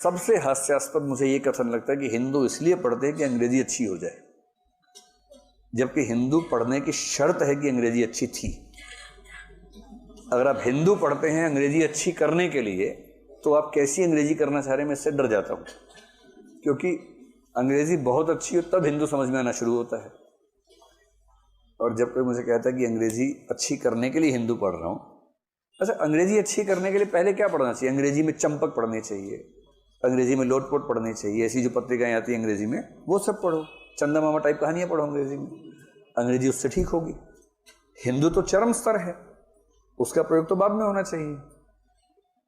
सबसे हास्यास्पद मुझे ये कथन लगता है कि हिंदू इसलिए पढ़ते हैं कि अंग्रेजी अच्छी हो जाए, जबकि हिंदू पढ़ने की शर्त है कि अंग्रेजी अच्छी थी। अगर आप हिंदू पढ़ते हैं अंग्रेजी अच्छी करने के लिए, तो आप कैसी अंग्रेजी करना चाह रहे हैं मैं इससे डर जाता हूं, क्योंकि अंग्रेजी बहुत अच्छी हो तब हिंदू समझ में आना शुरू होता है। और जब कोई मुझे कहता है कि अंग्रेजी अच्छी करने के लिए हिंदू पढ़ रहा हूं, अच्छा अंग्रेजी अच्छी करने के लिए पहले क्या पढ़ना चाहिए? अंग्रेजी में चंपक पढ़नी चाहिए, अंग्रेजी में लोटपोट पढ़नी चाहिए, ऐसी जो पत्रिकाएं आती हैं अंग्रेजी में वो सब पढ़ो, चंदा मामा टाइप कहानियां पढ़ो अंग्रेजी में, अंग्रेजी उससे ठीक होगी। हिंदू तो चरम स्तर है, उसका प्रयोग तो बाद में होना चाहिए।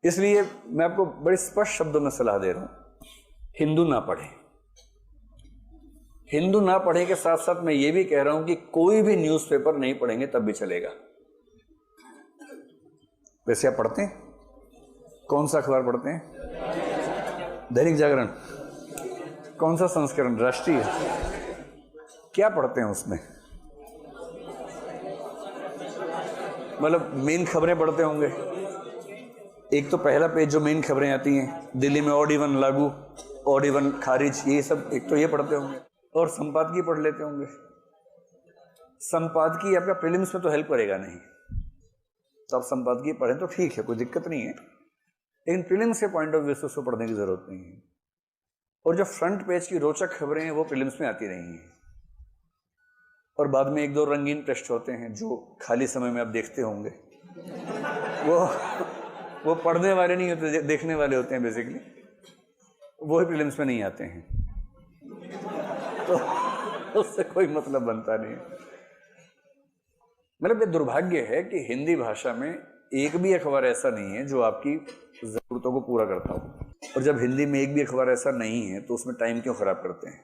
इसलिए मैं आपको बड़े स्पष्ट शब्दों में सलाह दे रहा हूं, हिंदू ना पढ़े। हिंदू ना पढ़े के साथ साथ मैं ये भी कह रहा हूं कि कोई भी न्यूज़पेपर नहीं पढ़ेंगे तब भी चलेगा। वैसे आप पढ़ते हैं? कौन सा अखबार पढ़ते हैं? दैनिक जागरण। कौन सा संस्करण? राष्ट्रीय। क्या पढ़ते हैं उसमें? मतलब मेन खबरें पढ़ते होंगे। एक तो पहला पेज जो मेन खबरें आती हैं, दिल्ली में ऑड इवन लागू, ऑड इवन खारिज, ये सब एक तो ये पढ़ते होंगे। और संपादकीय पढ़ लेते होंगे। संपादकीय आपका प्रीलिम्स में तो हेल्प करेगा नहीं, तो आप संपादकीय पढ़ें तो ठीक है, कोई दिक्कत नहीं है, लेकिन प्रीलिम्स के पॉइंट ऑफ व्यू से उसको पढ़ने की जरूरत नहीं है। और जो फ्रंट पेज की रोचक खबरें हैं वो प्रीलिम्स में आती नहीं है। और बाद में एक दो रंगीन पृष्ठ होते हैं जो खाली समय में आप देखते होंगे, वो पढ़ने वाले नहीं होते, देखने वाले होते हैं बेसिकली, वो ही प्रीलिम्स में नहीं आते हैं, तो उससे कोई मतलब बनता नहीं। मतलब ये दुर्भाग्य है कि हिंदी भाषा में एक भी अखबार ऐसा नहीं है जो आपकी जरूरतों को पूरा करता हो। और जब हिंदी में एक भी अखबार ऐसा नहीं है तो उसमें टाइम क्यों खराब करते हैं?